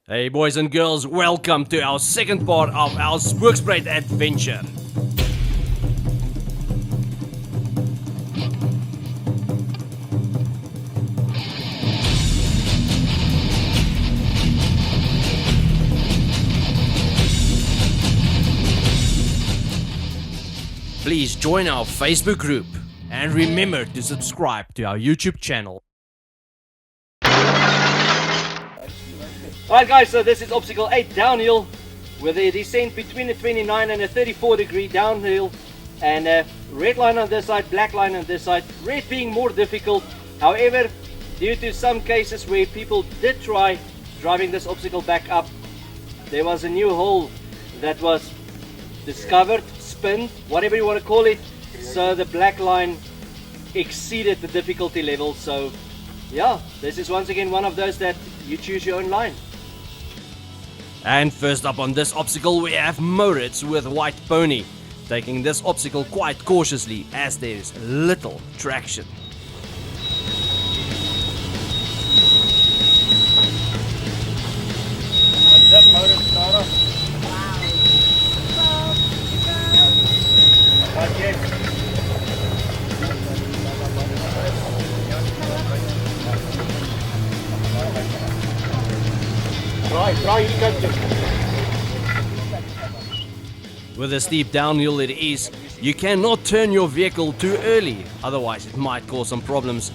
Hey boys and girls, welcome to our second part of our Spookspruit adventure. Please join our Facebook group and remember to subscribe to our YouTube channel. Alright guys, so this is obstacle 8 downhill with a descent between a 29 and a 34 degree downhill, and red line on this side, black line on this side, red being more difficult. However, due to some cases where people did try driving this obstacle back up, there was a new hole that was discovered, spinned, whatever you want to call it, so the black line exceeded the difficulty level. So yeah, this is once again one of those that you choose your own line. And first up on this obstacle we have Moritz with White Pony, taking this obstacle quite cautiously as there is little traction. What's up, Moritz, Nara? Not yet. With a steep downhill it is, you cannot turn your vehicle too early, otherwise it might cause some problems.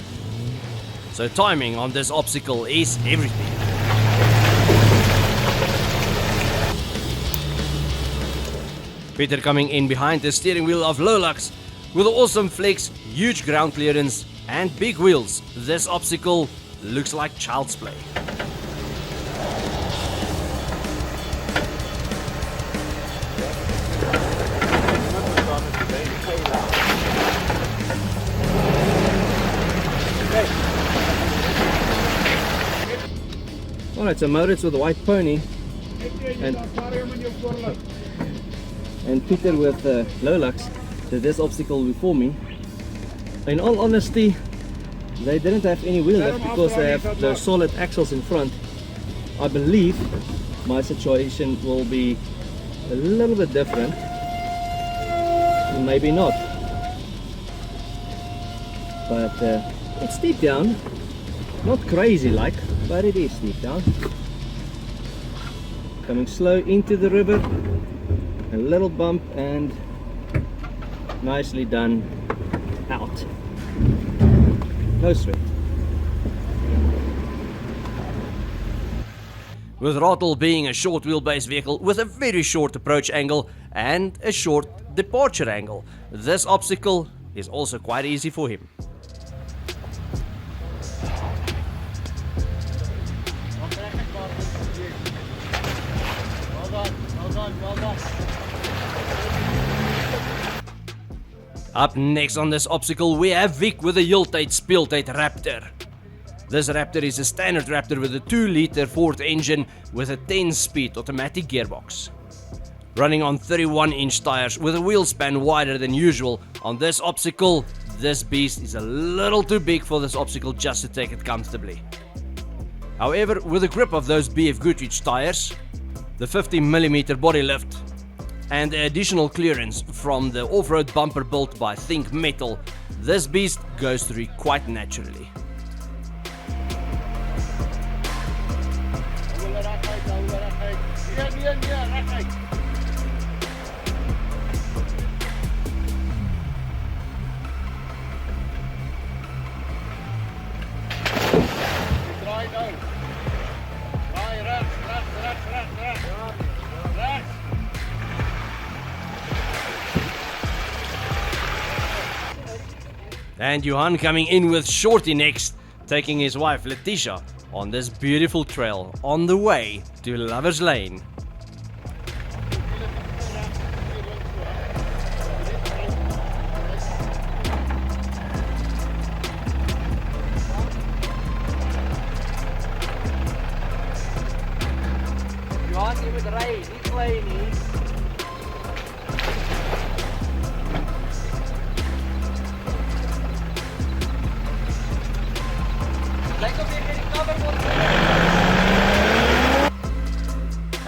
So timing on this obstacle is everything. Peter coming in behind the steering wheel of Lolux with awesome flex, huge ground clearance and big wheels. This obstacle looks like child's play. Alright, so Moritz with the White Pony and Peter with Lolux did this obstacle before me. In all honesty, they didn't have any wheel left because they have those solid axles in front. I believe my situation will be a little bit different, maybe not, but it's steep down, not crazy like, but it is steep down. Coming slow into the river, a little bump and nicely done out. No sweat. With Rattle being a short wheelbase vehicle with a very short approach angle and a short departure angle, this obstacle is also quite easy for him. Well done. Up next on this obstacle we have Vic with a Yultate Speeltate Raptor. This Raptor is a standard Raptor with a 2-liter Ford engine with a 10-speed automatic gearbox. Running on 31-inch tires with a wheel span wider than usual on this obstacle, this beast is a little too big for this obstacle just to take it comfortably. However, with the grip of those BF Goodrich tires, the 50mm body lift, and the additional clearance from the off-road bumper built by Think Metal, this beast goes through quite naturally. And Johan coming in with Shorty next, taking his wife Letitia on this beautiful trail on the way to Lover's Lane. Johan, je moet rijden, niet glijden niet.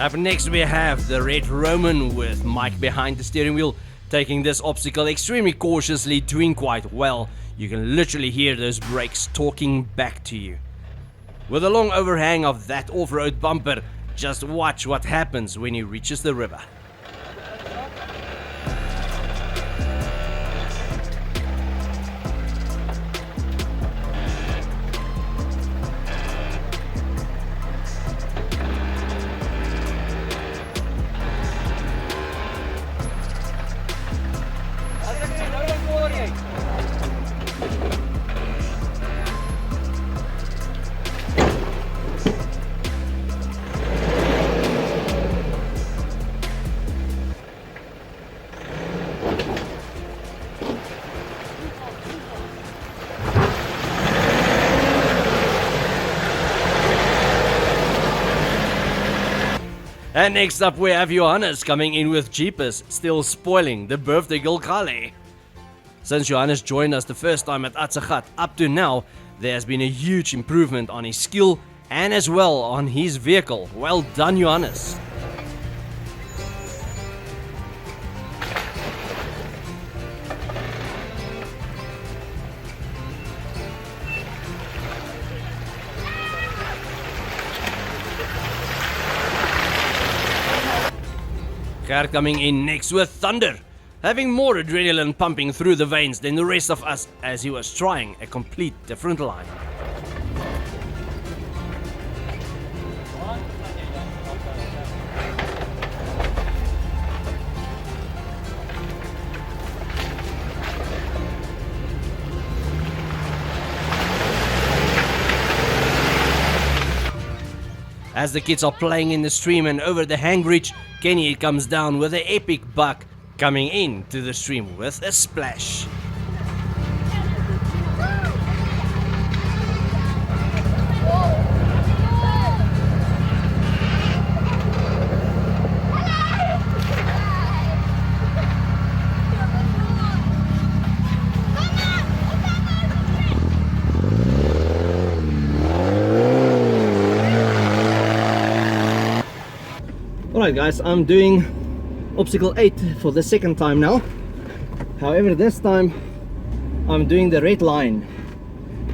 Up next we have the Red Roman with Mike behind the steering wheel, taking this obstacle extremely cautiously, doing quite well. You can literally hear those brakes talking back to you. With a long overhang of that off-road bumper, just watch what happens when he reaches the river. And next up we have Johannes coming in with Jeepers, still spoiling the birthday girl Kale. Since Johannes joined us the first time at Atsagat, up to now, there has been a huge improvement on his skill and as well on his vehicle. Well done, Johannes. Gert coming in next with Thunder, having more adrenaline pumping through the veins than the rest of us as he was trying a complete different line. As the kids are playing in the stream and over the hang bridge, Kenny comes down with an epic buck, coming into the stream with a splash. Alright guys, I'm doing obstacle 8 for the second time now. However, this time I'm doing the red line,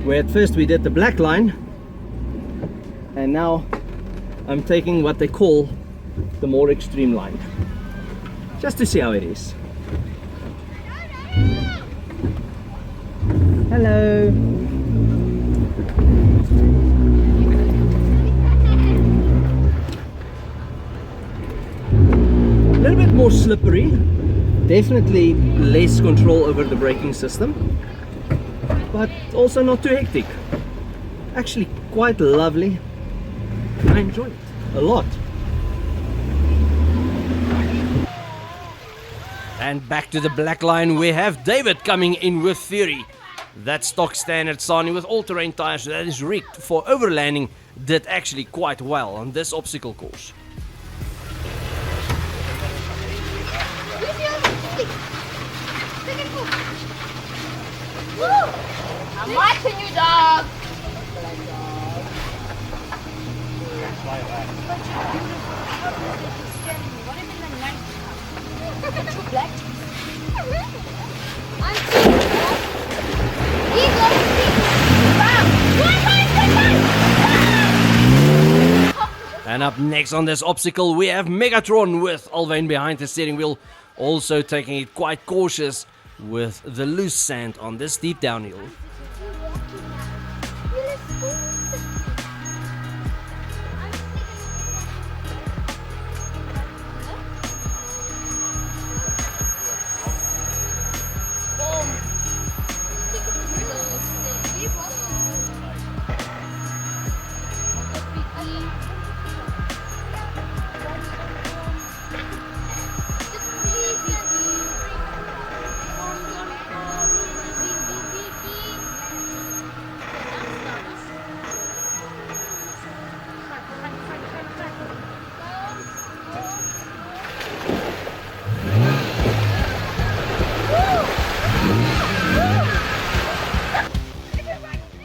where at first we did the black line, and now I'm taking what they call the more extreme line, just to see how it is. Hello. A little bit more slippery, definitely less control over the braking system, but also not too hectic. Actually quite lovely. I enjoy it a lot. And back to the black line, we have David coming in with Theory. That stock standard Sani with all-terrain tires that is rigged for overlanding did actually quite well on this obstacle course. I'm watching you, dog. And up next on this obstacle we have Megatron with Alvain behind the steering wheel, also taking it quite cautious with the loose sand on this steep downhill.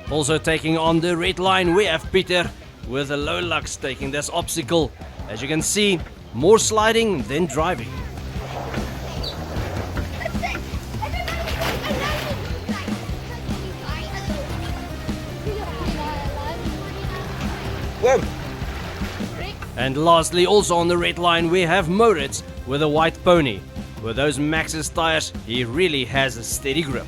Also taking on the red line we have Peter with a low lux taking this obstacle As you can see, more sliding than driving. Whoa. And lastly, also on the red line, we have Moritz with a white pony. With those Maxxis tires, he really has a steady grip.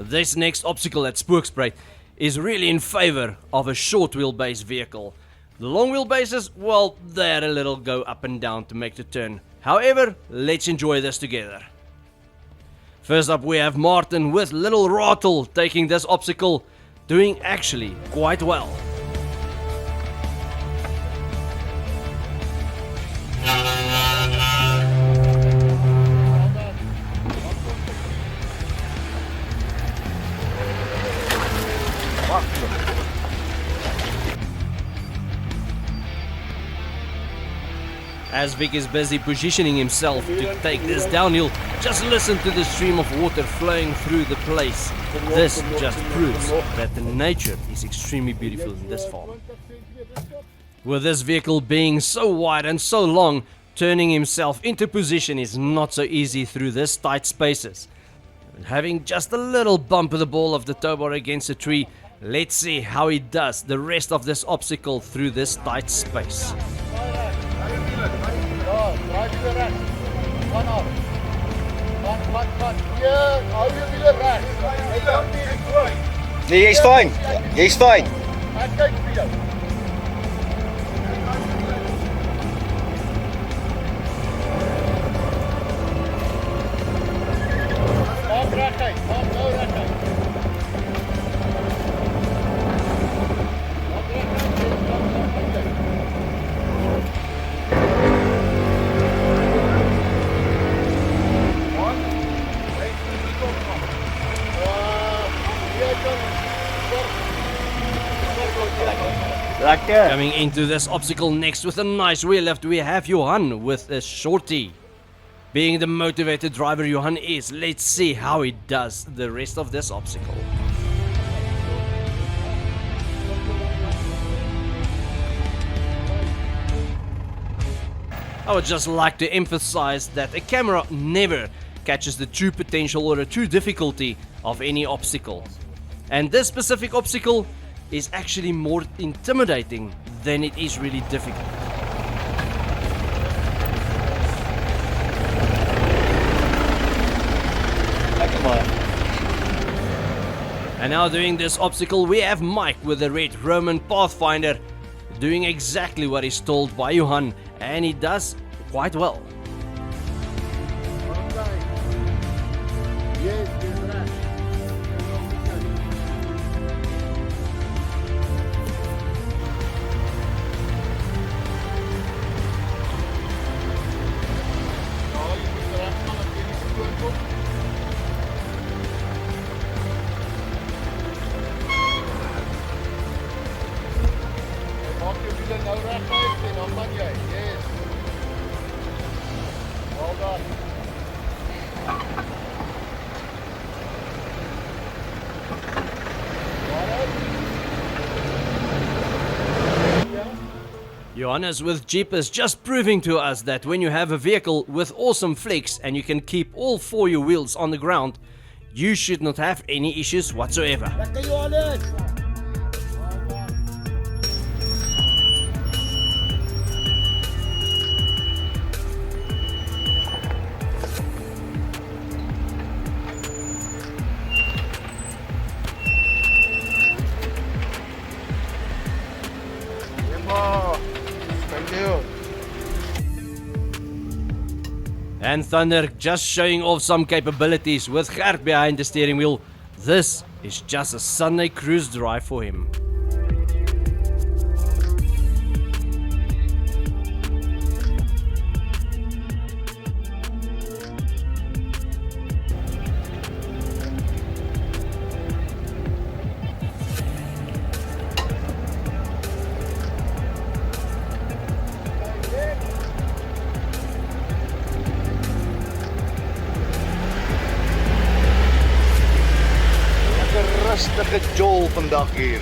This next obstacle at Spookspruit is really in favor of a short wheelbase vehicle. The long wheelbases, well, they're a little go up and down to make the turn. However, let's enjoy this together. First up we have Martin with little Rattle taking this obstacle, doing actually quite well. As Vic is busy positioning himself to take this downhill, just listen to the stream of water flowing through the place. This just proves that the nature is extremely beautiful in this farm. With this vehicle being so wide and so long, turning himself into position is not so easy through this tight spaces. And having just a little bump of the ball of the tow bar against a tree, let's see how he does the rest of this obstacle through this tight space. Nee, jy's fine. Jy's fine. Lekker. Coming into this obstacle next with a nice wheel left, we have Johan with a shorty. Being the motivated driver Johan is, let's see how he does the rest of this obstacle. I would just like to emphasize that a camera never catches the true potential or the true difficulty of any obstacle. And this specific obstacle is actually more intimidating than it is really difficult. And now doing this obstacle we have Mike with the red Roman Pathfinder doing exactly what he's told by Johan, and he does quite well. Johannes with Jeep is just proving to us that when you have a vehicle with awesome flex and you can keep all four of your wheels on the ground, you should not have any issues whatsoever. And Thunder just showing off some capabilities with Gert behind the steering wheel. This is just a Sunday cruise drive for him. gejol vandag hier.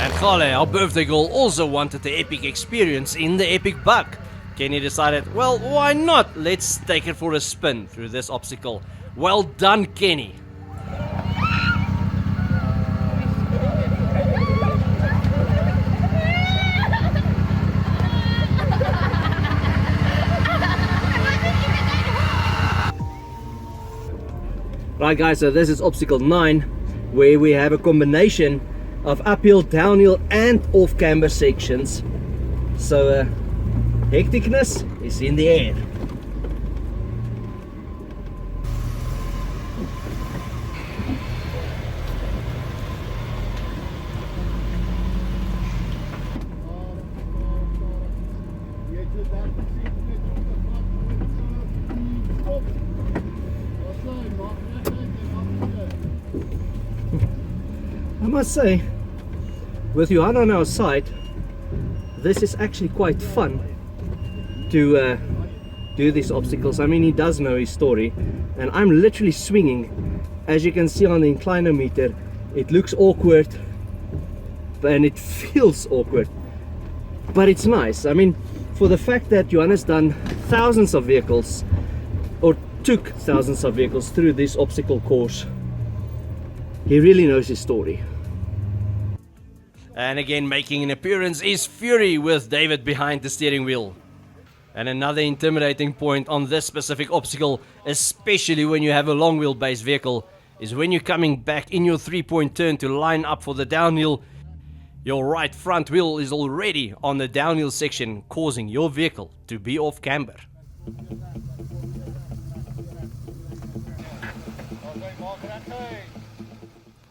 And Khale, our birthday girl, also wanted the epic experience in the epic bug. Kenny decided, well, why not? Let's take it for a spin through this obstacle. Well done, Kenny. Right guys, so this is obstacle 9, where we have a combination of uphill, downhill and off camber sections. So hecticness is in the air. I must say, with Johan on our side, this is actually quite fun to do these obstacles. I mean, he does know his story, and I'm literally swinging. As you can see on the inclinometer, it looks awkward and it feels awkward, but it's nice. I mean, for the fact that Johan has done thousands of vehicles, or took thousands of vehicles through this obstacle course, he really knows his story. And again, making an appearance is Fury with David behind the steering wheel. And another intimidating point on this specific obstacle, especially when you have a long wheelbase vehicle, is when you're coming back in your 3-point turn to line up for the downhill, your right front wheel is already on the downhill section, causing your vehicle to be off camber.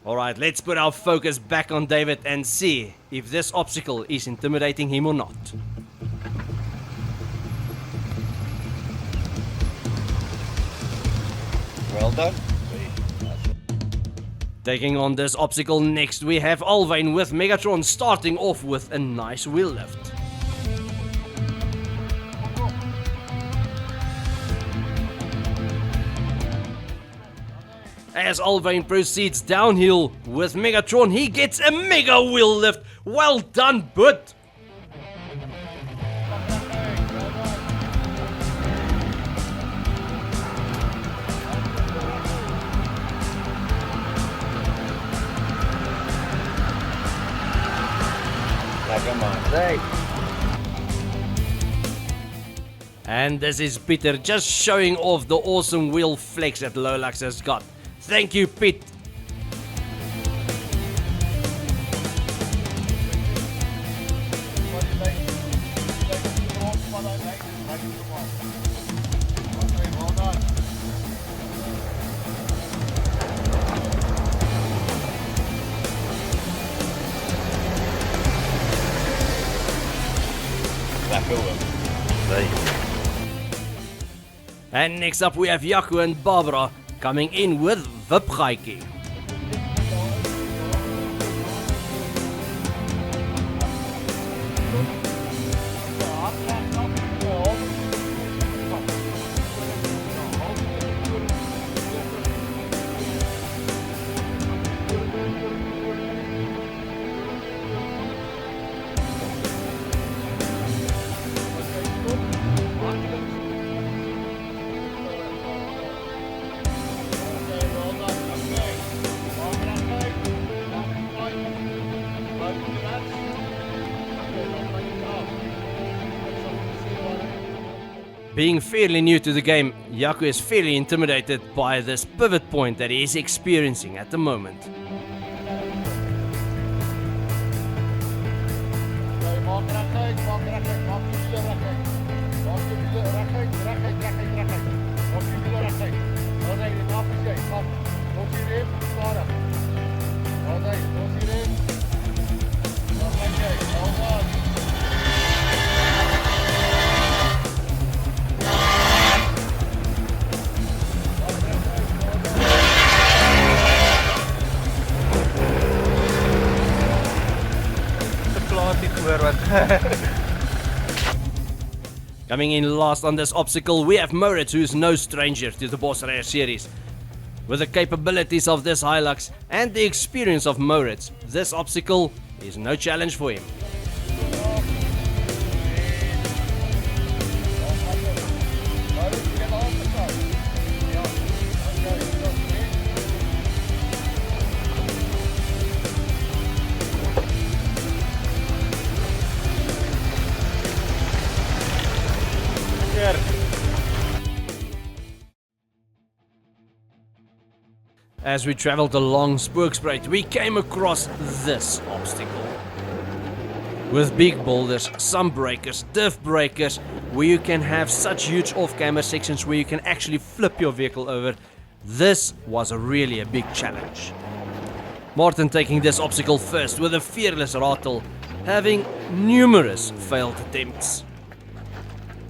Alright, let's put our focus back on David and see if this obstacle is intimidating him or not. Well done. Taking on this obstacle next, we have Alwyn with Megatron starting off with a nice wheel lift. As Alwyn proceeds downhill with Megatron, he gets a mega wheel lift. Well done, bud! Lekker man. Hey. And this is Peter just showing off the awesome wheel flex that Lolax has got. Thank you, Pete. Lekker hoor. Hey. And next up we have Jaco and Barbara coming in with Vipgaatjie. Being fairly new to the game, Jaco is fairly intimidated by this pivot point that he is experiencing at the moment. Coming in last on this obstacle, we have Moritz, who is no stranger to the Bosryers series. With the capabilities of this Hilux and the experience of Moritz, this obstacle is no challenge for him. As we traveled along Spookspruit, we came across this obstacle. With big boulders, some breakers, diff breakers, where you can have such huge off-camber sections where you can actually flip your vehicle over, this was really a big challenge. Martin taking this obstacle first with a fearless rattle, having numerous failed attempts.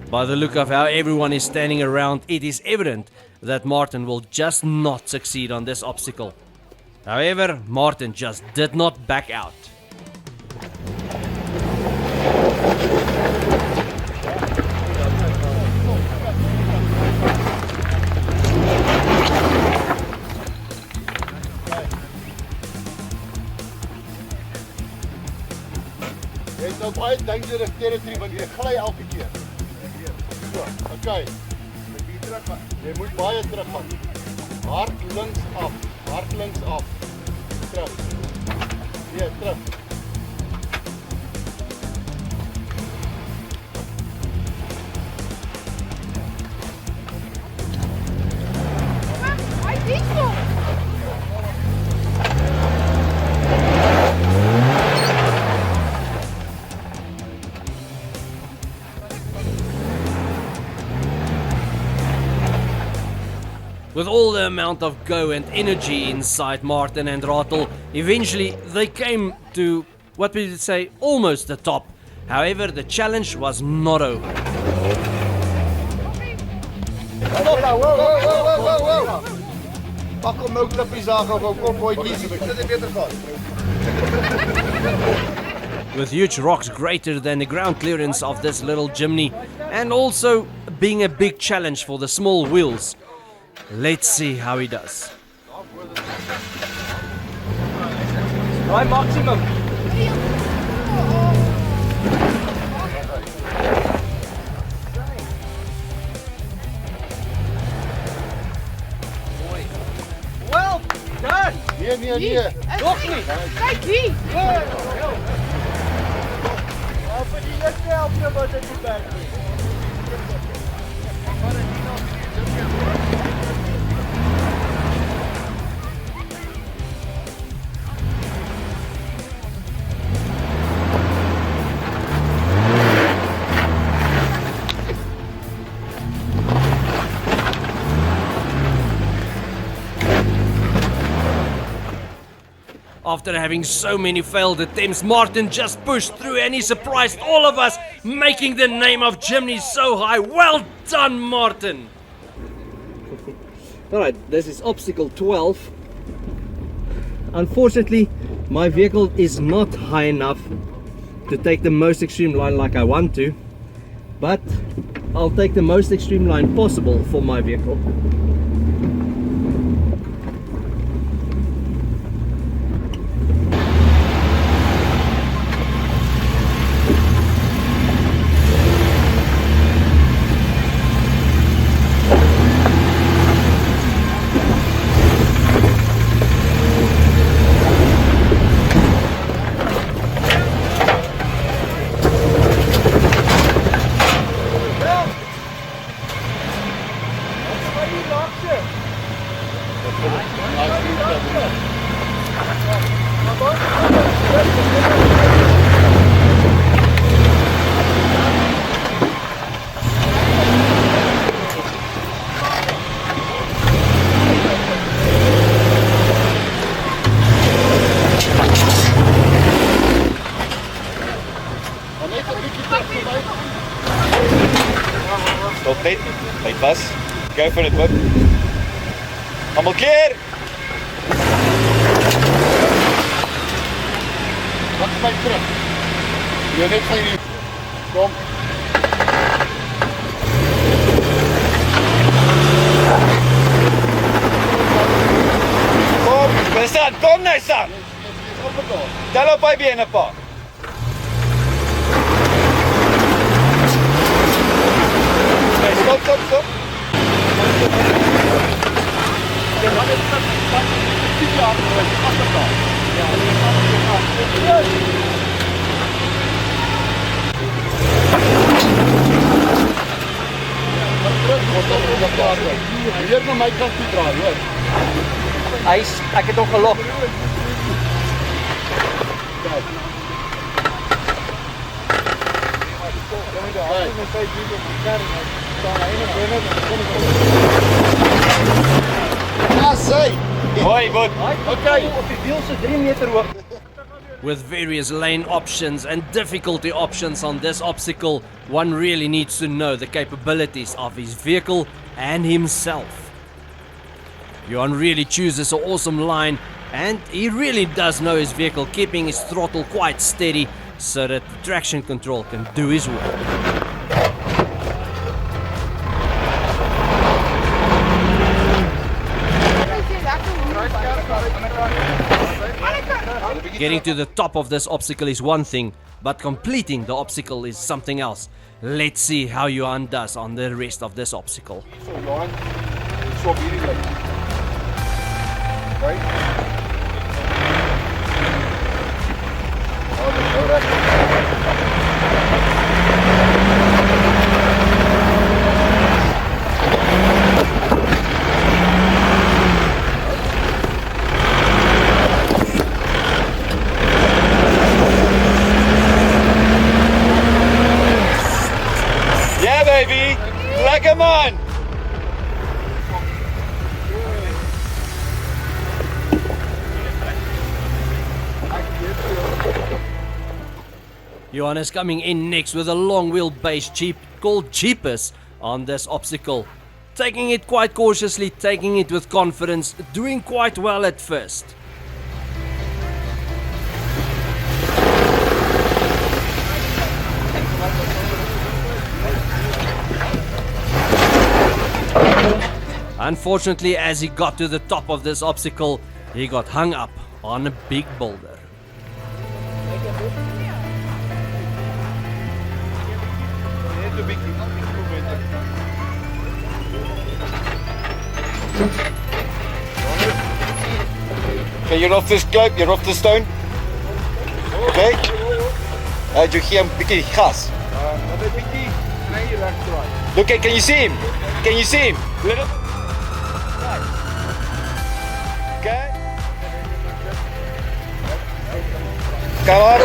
By the look of how everyone is standing around, it is evident that Martin will just not succeed on this obstacle. However, Martin just did not back out. Jy het nou baie dangerous territory want jy gly elke keer. So, okay. Jy moet baie terug gaan. Hard links af. Hard links af. Terug. Nee, terug. Hy dis so. With all the amount of go and energy inside Martin and Rattle, eventually they came to, what we would say, almost the top. However, the challenge was not over. Pak hom nou klippies daar gou, kom boetjies. Dit het beter gaan. With huge rocks greater than the ground clearance of this little chimney, and also being a big challenge for the small wheels. Let's see how he does. Try maximum. Well done. Nee. Nog nie. Kyk hier. Vir die eerste helfte was dit nie bad nie. After having so many failed attempts, Martin just pushed through and he surprised all of us, making the name of Chimney so high. Well done, Martin! Alright, this is obstacle 12. Unfortunately, my vehicle is not high enough to take the most extreme line like I want to, but I'll take the most extreme line possible for my vehicle. Stop net. Byt vas. Go for it, bud. Almal keer. Wat my terug. Jy net van hierdie kom. Dis aan, kom nou Sam. Tel op my bene pa. Okay, stop. Weer na my kant toe draai, hoor. Ek het hom gelok. Hoi, boet. Okay. Op die wiel so 3 meter hoog. With various lane options and difficulty options on this obstacle, one really needs to know the capabilities of his vehicle and himself. Johan really chooses an awesome line, and he really does know his vehicle, keeping his throttle quite steady so that the traction control can do his work. Getting to the top of this obstacle is one thing, but completing the obstacle is something else. Let's see how Johan does on the rest of this obstacle. So, Johan, swap hierdie lyn. Right? Nou reg. Yeah, baby. Lekker man. Johan is coming in next with a long wheelbase Jeep called Jeepers on this obstacle. Taking it quite cautiously, taking it with confidence, doing quite well at first. Unfortunately, as he got to the top of this obstacle, he got hung up on a big boulder. Okay, you're off this globe, you're off the stone. Okay. Jy gee 'n bietjie gas. Look, can you see him? Can you see him? Little. Okay. Come on.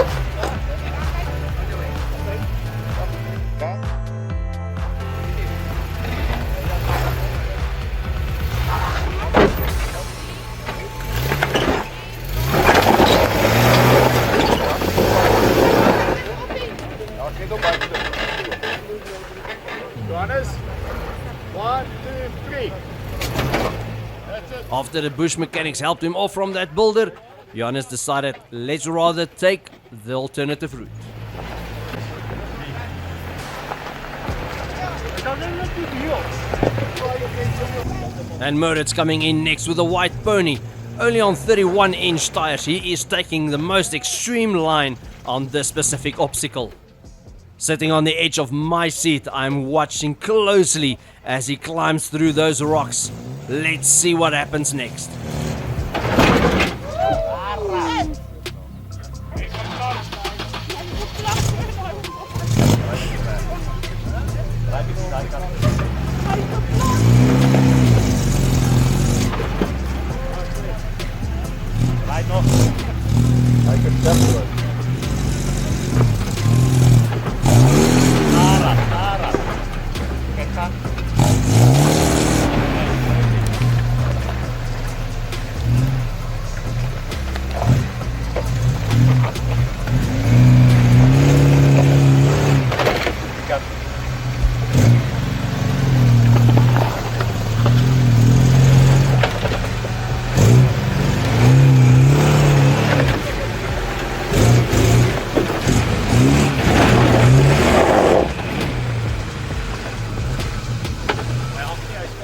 Johannes, 1, 2, 3. That's it. After the bush mechanics helped him off from that boulder, Johannes decided, let's rather take the alternative route. And Moritz coming in next with a white pony. Only on 31-inch tires, he is taking the most extreme line on this specific obstacle. Sitting on the edge of my seat, I'm watching closely as he climbs through those rocks. Let's see what happens next. I can definitely.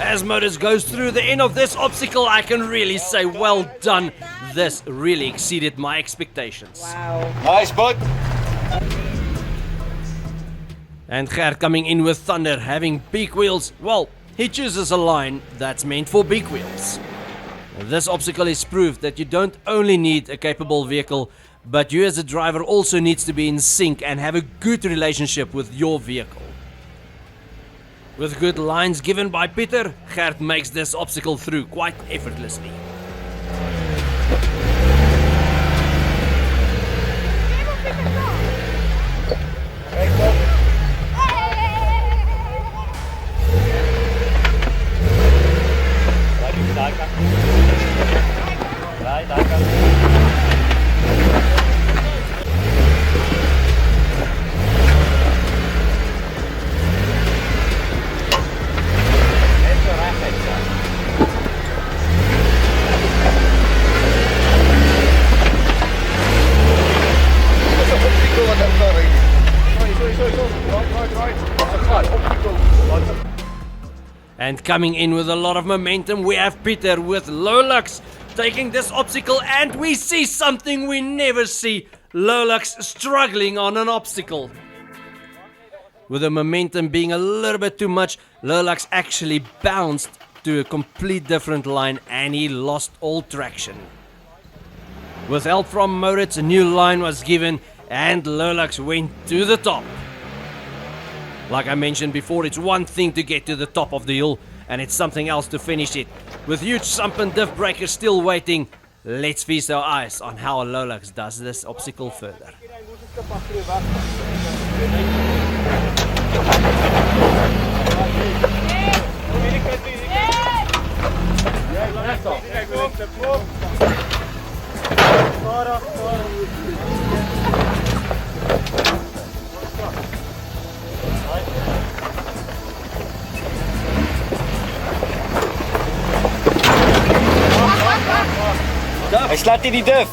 As Moritz goes through the end of this obstacle, I can really say well done. this really exceeded my expectations. Wow. Nice, bud. And Gert coming in with thunder, having big wheels. Well, he chooses a line that's meant for big wheels. This obstacle is proof that you don't only need a capable vehicle, but you as a driver also needs to be in sync and have a good relationship with your vehicle. With good lines given by Peter, Gert makes this obstacle through quite effortlessly. And coming in with a lot of momentum, we have Peter with Lolux taking this obstacle, and we see something we never see. Lolux struggling on an obstacle. With the momentum being a little bit too much, Lolux actually bounced to a complete different line and he lost all traction. With help from Moritz, a new line was given and Lolux went to the top. Like I mentioned before, it's one thing to get to the top of the hill and it's something else to finish it. With huge sump and diff breakers still waiting, let's feast our eyes on how Lolux does this obstacle further. Hy slaat nie die dif.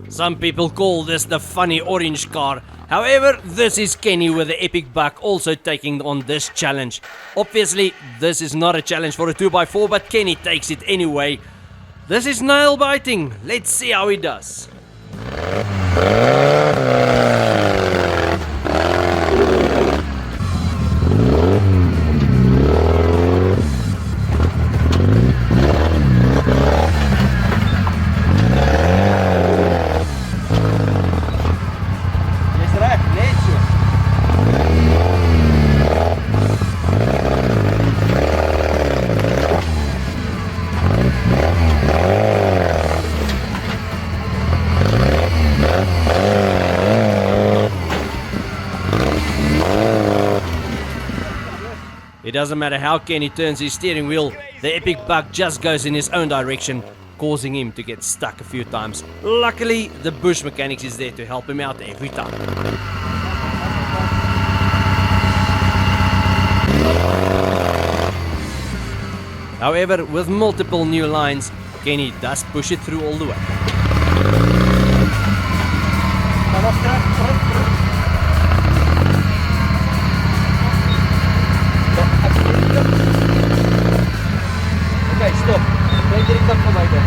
Some people call this the funny orange car. However, this is Kenny with the epic buck also taking on this challenge. Obviously, this is not a challenge for a 2x4, but Kenny takes it anyway. This is nail biting. Let's see how he does. It doesn't matter how Kenny turns his steering wheel, the epic buck just goes in his own direction, causing him to get stuck a few times. Luckily, the bush mechanics is there to help him out every time. However, with multiple new lines, Kenny does push it through all the way. Okay, stop. Kijk direct op van mij dan.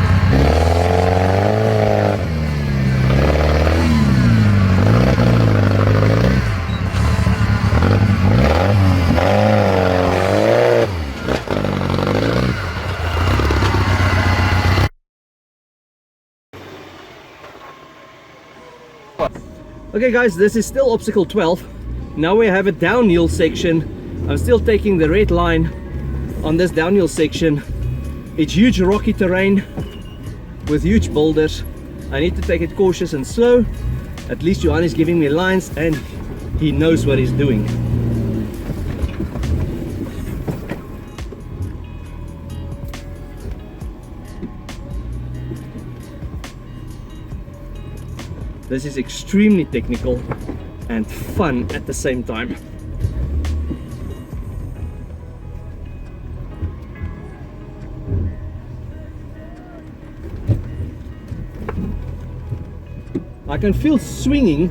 Okay guys, this is still obstacle 12. Now we have a downhill section. I'm still taking the red line on this downhill section. It's huge rocky terrain with huge boulders. I need to take it cautious and slow. At least Johan is giving me lines and he knows what he's doing. This is extremely technical. and fun at the same time. I can feel swinging,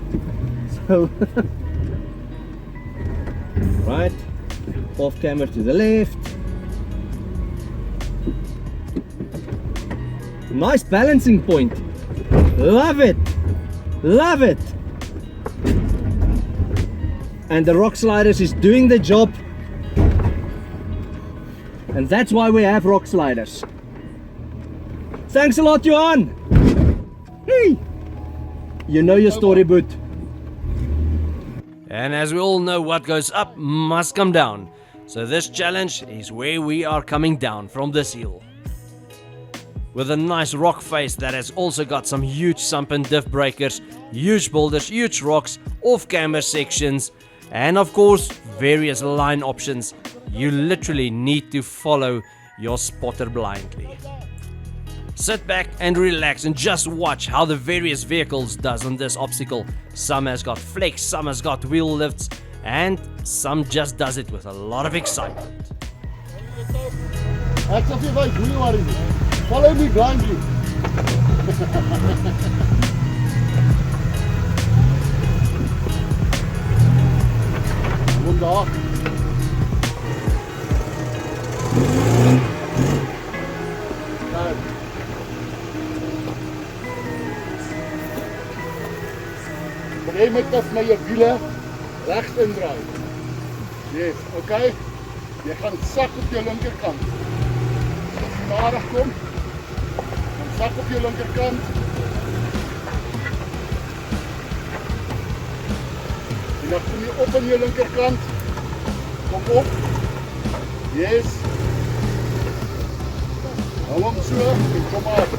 so right, off camera to the left. Nice balancing point. Love it, love it. And the rock sliders is doing the job, and that's why we have rock sliders. Thanks a lot, Johan. Hey. You know your story, Boot. And as we all know, what goes up must come down. So this challenge is where we are coming down from this hill. With a nice rock face that has also got some huge sump and diff breakers, huge boulders, huge rocks, off-camber sections, and of course, various line options. You literally need to follow your spotter blindly. Sit back and relax and just watch how the various vehicles does on this obstacle. Some has got flex, some has got wheel lifts, and some just does it with a lot of excitement. Ek sal vir jou wys, moenie worry nie. Follow me blindly. Kom daar. Jy moet dus met jou wiele rechts indraai. Yes, okay. Jy gaan sak op jou linkerkant. Stadig kom. Dan sak op jou linkerkant. En dan kom jy op in jou linkerkant. Kom op. Yes. Hou hom so en kom af.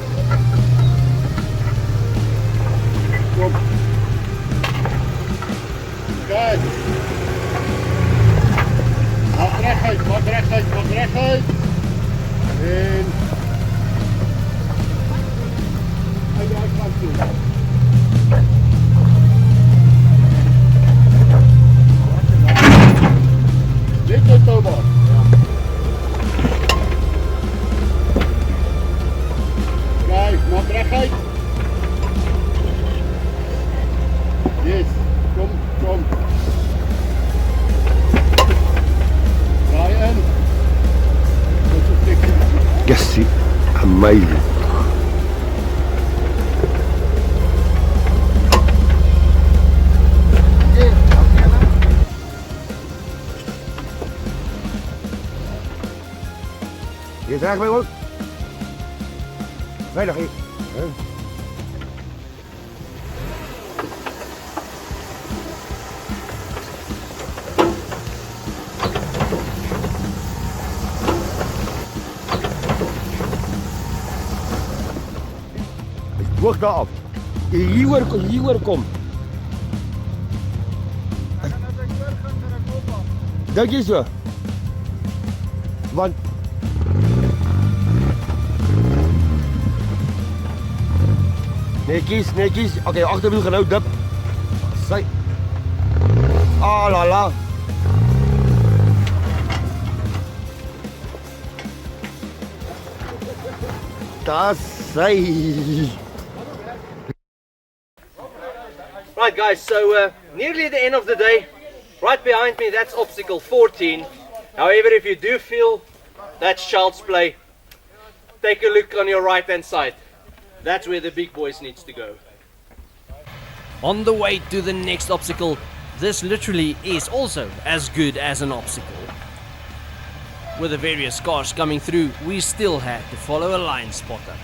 Kom. Kijk. Maak rechtheid, maak rechtheid, maak rechtheid. En uit de uitkant toe. Dit is touwbaar. Kijk, maak rechtheid. Yes, kom, kom. Draai in. Yes, amazing. Je draagt mij ook. Veilig hier. Wacht daar af. Hier kom. Denk je zo? Want netjies. Oké, achterwiel gaan nou dip. Sy. Ah la la. Daar sy. Right guys, so nearly the end of the day. Right behind me, that's obstacle 14. However, if you do feel that's child's play, take a look on your right hand side. That's where the big boys needs to go. On the way to the next obstacle, this literally is also as good as an obstacle. With the various cars coming through, we still had to follow a line spotter.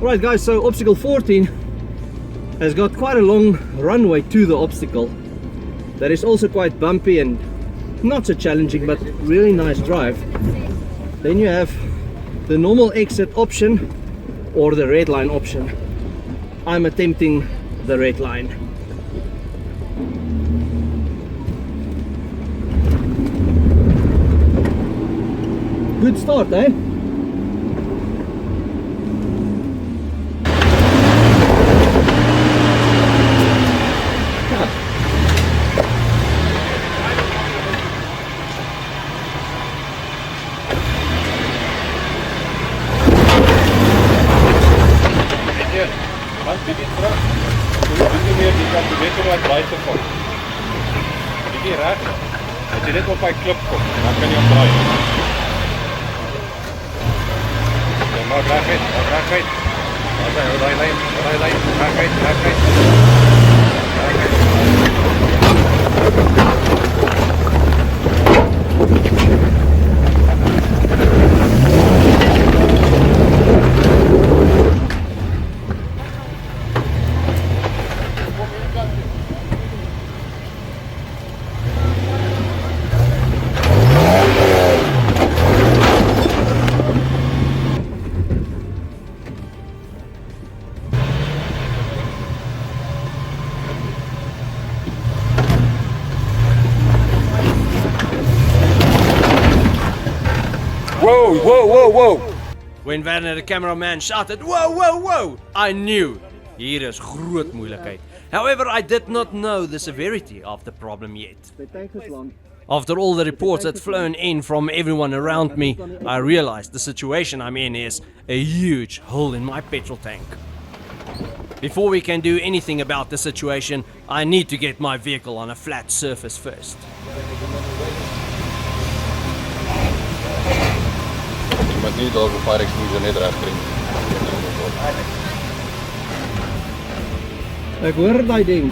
Alright guys, so obstacle 14 has got quite a long runway to the obstacle. That is also quite bumpy and not so challenging, but really nice drive. Then you have the normal exit option or the red line option. I'm attempting the red line. Good start, eh? Bietjie terug. Bietjie meer die kant, weet hoe wat draai te kom. Bietjie reg. As jy net op hy klip kom, dan kan jy hom draai. Ja, maar reguit, reguit. As hy hou daai lyn, reguit, reguit. Whoa, whoa, whoa, whoa! When Werner the cameraman shouted, "Whoa, whoa, whoa!" I knew hier is groot moeilikheid. However, I did not know the severity of the problem yet. After all the reports had flown in from everyone around me, I realized the situation I'm in is a huge hole in my petrol tank. Before we can do anything about the situation, I need to get my vehicle on a flat surface first. Jy moet nie daar op fire extinguisher net reg kry. Ek hoor daai ding.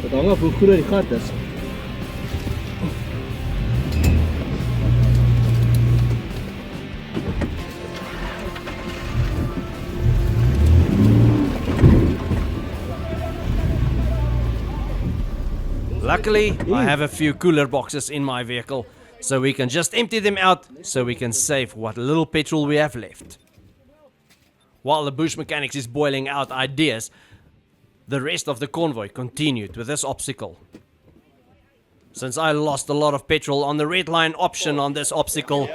Dit hang af hoe goed die gat is. Luckily, I have a few cooler boxes in my vehicle, so we can just empty them out so we can save what little petrol we have left. While the bush mechanics is boiling out ideas, the rest of the convoy continued with this obstacle. Since I lost a lot of petrol on the red line option on this obstacle,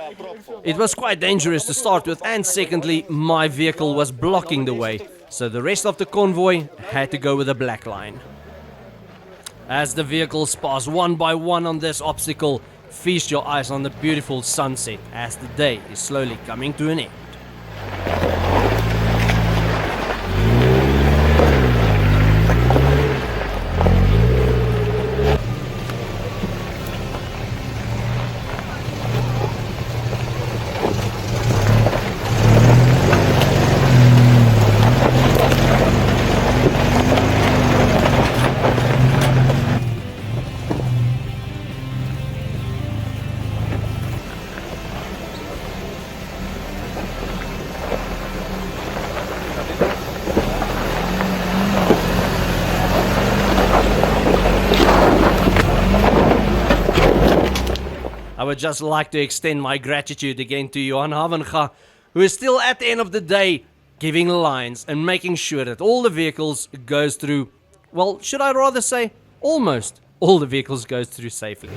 it was quite dangerous to start with, and secondly, my vehicle was blocking the way, so the rest of the convoy had to go with the black line. As the vehicles pass one by one on this obstacle, feast your eyes on the beautiful sunset as the day is slowly coming to an end. I would just like to extend my gratitude again to Johan Havenga, who is still at the end of the day giving lines and making sure that all the vehicles goes through, well, should I rather say almost all the vehicles goes through safely.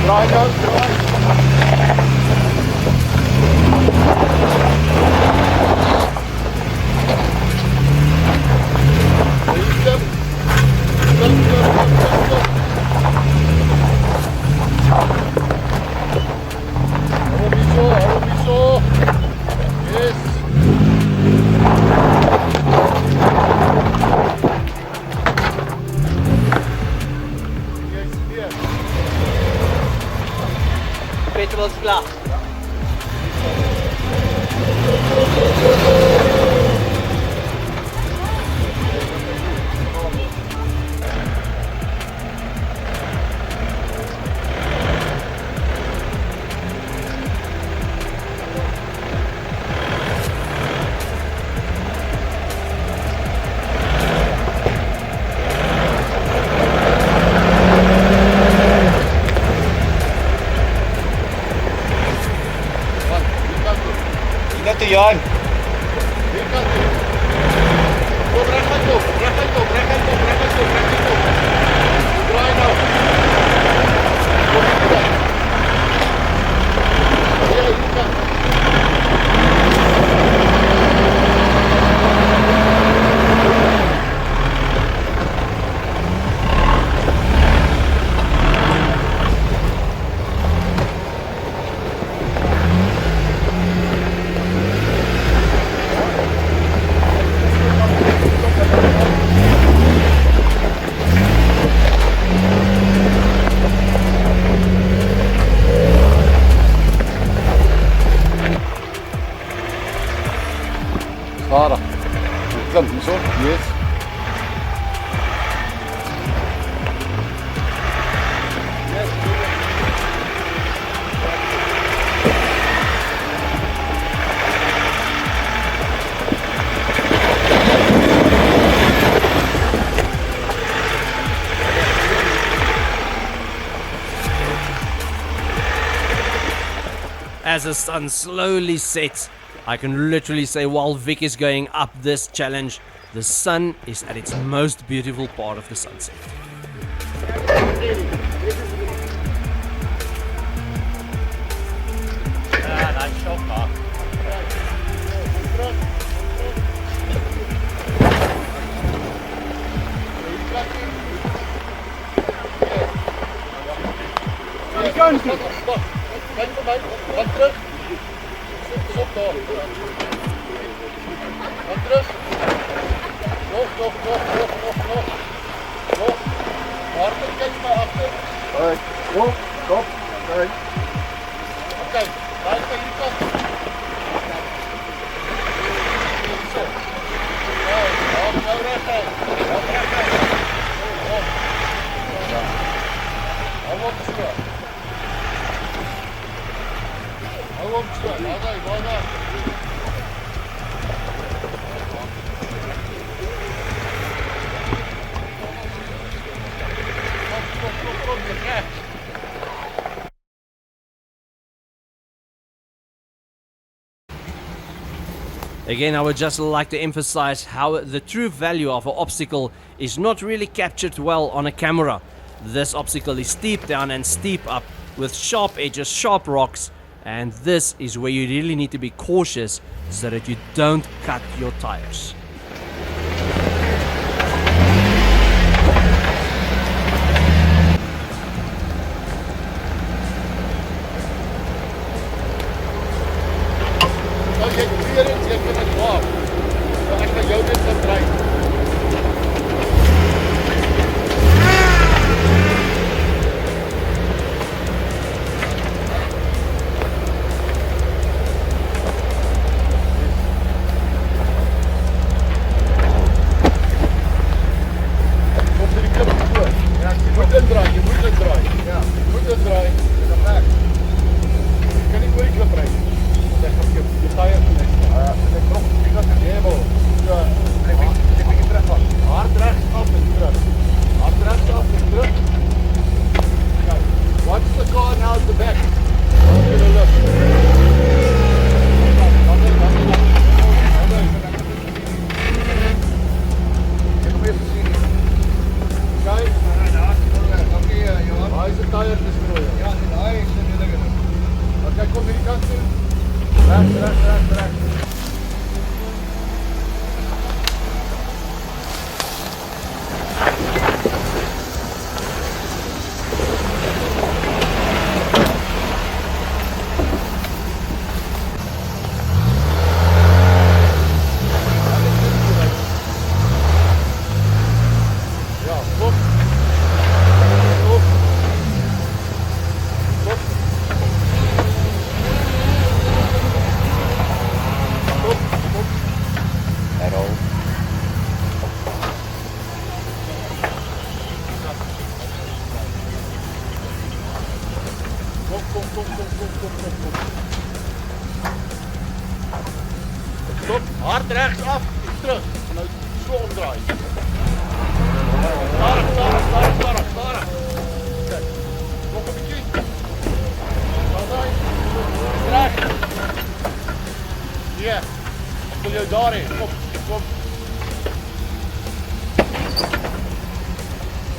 Draai nou, draai. Petrol is klaar. net toe Jan. Hier kant toe. Kom reguit op, reguit op, reguit op, reguit op, reguit op. Draai nou. Kom hier draai. Ja, hier kant. Stadig. Klim, hierso. Yes. As the sun slowly sets, I can literally say while Vic is going up this challenge, the sun is at its most beautiful part of the sunset. Nice shot, Mark. Stop. Kijk voor mij. Wat terug. Stop daar. Wat terug. Nog. Harder, kijk maar achter. Alright, stop. Alright. Oké, blijf bij die kant. Zo. Nou recht. Hou op zo. Hou op zo. Waar dan? Kom, recht. Again, I would just like to emphasize how the true value of an obstacle is not really captured well on a camera. This obstacle is steep down and steep up with sharp edges, sharp rocks, and this is where you really need to be cautious so that you don't cut your tires. Nou, jy weer eens, jy kan het waar. So ek gaan jou dit verdryf. Kom vir die klip voor. Ja, jy moet indraai, jy moet indraai. Ja, jy moet indraai. Dit is reg. Jy kan nie oor die klip ry. Ek gaan jou tire geneem. Ek krop, ek gaan die hebel. So, ek bietjie terug gaan. Hard regs af en terug. Hard regs af en terug. Kijk, watch the car now at the back. Watch the look. Ek kom even sien. Kijk. Waar is die tire destroyer? Ja, die is in die liggen. Kijk, kom hierdie kant toe. Recht. Ja, stop. At all. Kom. Stop, hard rechts af en terug. En nou so omdraai. Stadig. Kijk, nog een beetje. Recht. Nee, ek wil jou daar hê. Kom, kom.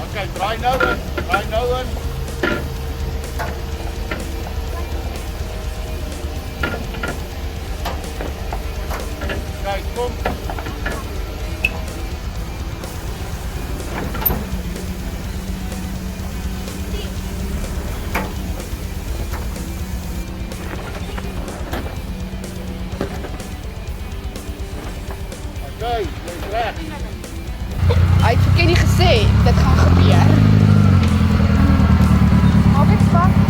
Okay, draai nou in. Draai nou in. Kyk, kom. Okay, jy's reg. Hy het vir Kenny gesê dit gaan gebeur. Maak dit vas.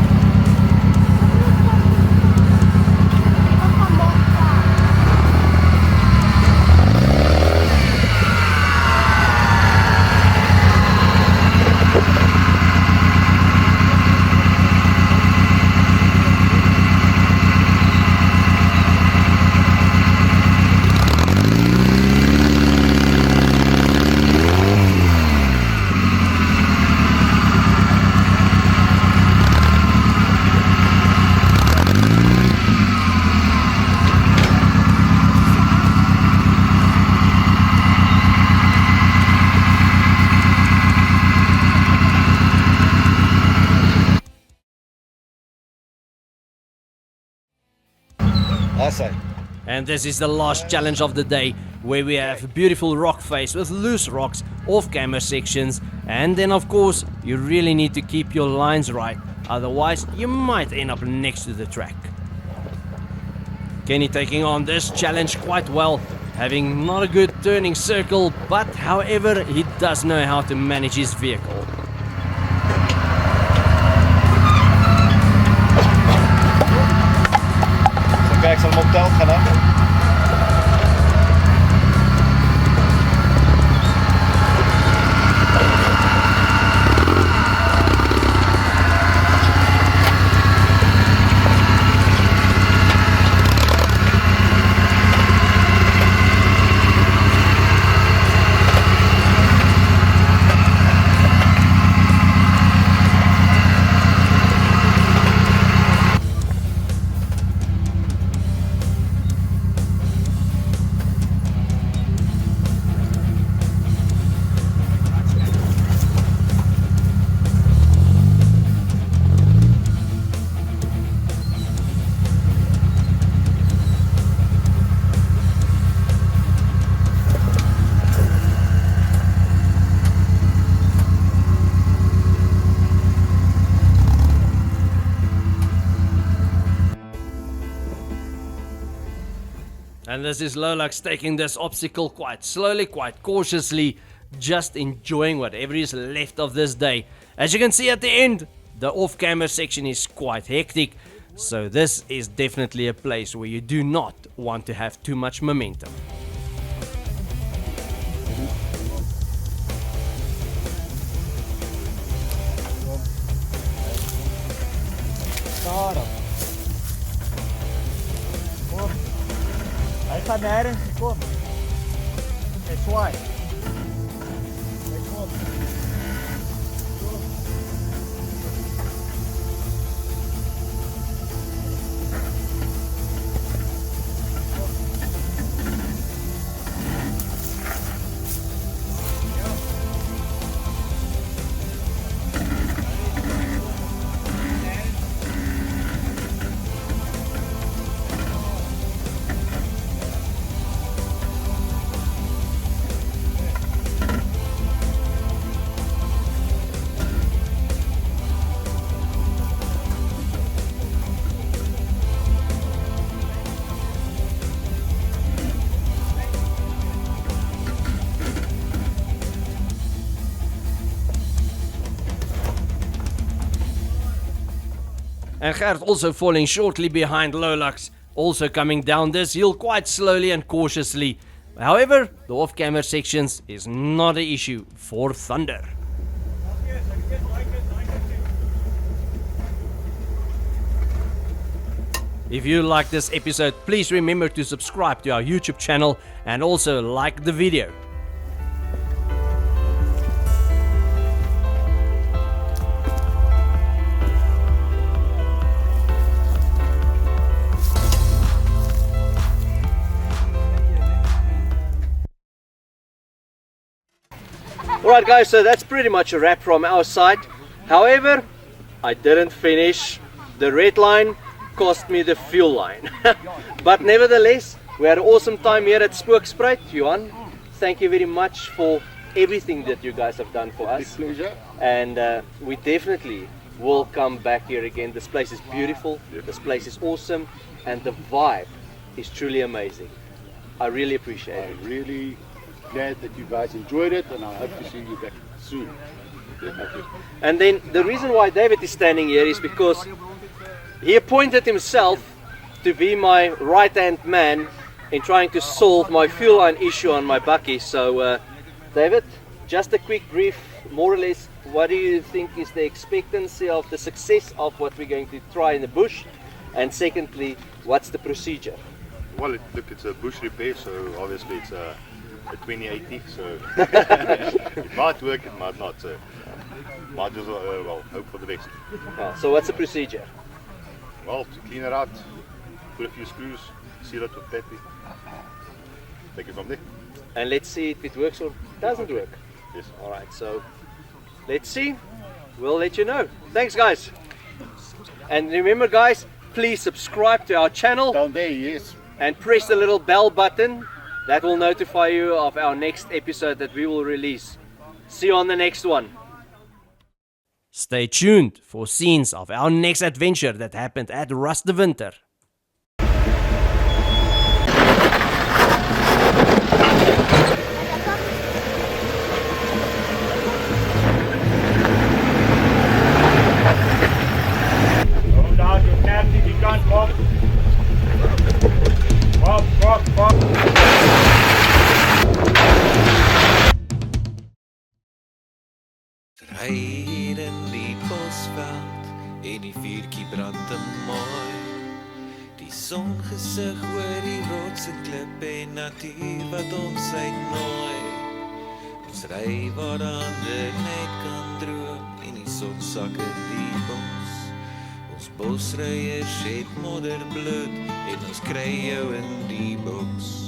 That's it. And this is the last challenge of the day, where we have a beautiful rock face with loose rocks, off-camber sections, and then of course you really need to keep your lines right, otherwise you might end up next to the track. Kenny taking on this challenge quite well, having not a good turning circle, but however he does know how to manage his vehicle. So ek sal hom optel gaan aan. And this is Lolux taking this obstacle quite slowly, quite cautiously, just enjoying whatever is left of this day. As you can see at the end, the off-camber section is quite hectic, so this is definitely a place where you do not want to have too much momentum. Hy gaan nêrens nie, kom. Hy swaai. Hy kom. And Gert also falling shortly behind Lolux, also coming down this hill quite slowly and cautiously. However, the off-camber sections is not an issue for Thunder. If you like this episode, please remember to subscribe to our YouTube channel and also like the video. Alright guys, so that's pretty much a wrap from our side. However, I didn't finish. The red line cost me the fuel line. But nevertheless, we had an awesome time here at Spookspruit. Johan, thank you very much for everything that you guys have done for us. Pleasure. And we definitely will come back here again. This place is beautiful, this place is awesome, and the vibe is truly amazing. I really appreciate it. I'm really glad that you guys enjoyed it, and I hope to see you back soon. Definitely. And then the reason why David is standing here is because he appointed himself to be my right-hand man in trying to solve my fuel line issue on my bakkie. So David, just a quick brief, more or less, what do you think is the expectancy of the success of what we're going to try in the bush? And secondly, what's the procedure? Well, look, it's a bush repair, so obviously it's a 2080, so it might work, it might not, so might as well hope for the best. So what's the procedure? Well, to clean it out, put a few screws, seal it with putty, take it from there. And let's see if it works or doesn't work. Yes. Alright, so let's see. We'll let you know. Thanks guys. And remember guys, please subscribe to our channel Down there, yes. and press the little bell button. That will notify you of our next episode that we will release. See you on the next one. Stay tuned for scenes of our next adventure that happened at Rust de Winter. Kom daar, je knapt die kant op. Pop. Ry hier in die bosveld en die vuurtjie brand te mooi. Die songesig oor die rots en klip en natuur wat ons uitnooi. Ons ry waar ander net kan droom en die son sak in die bos. Ons bosryers het modderbloed en ons kry jou in die bos.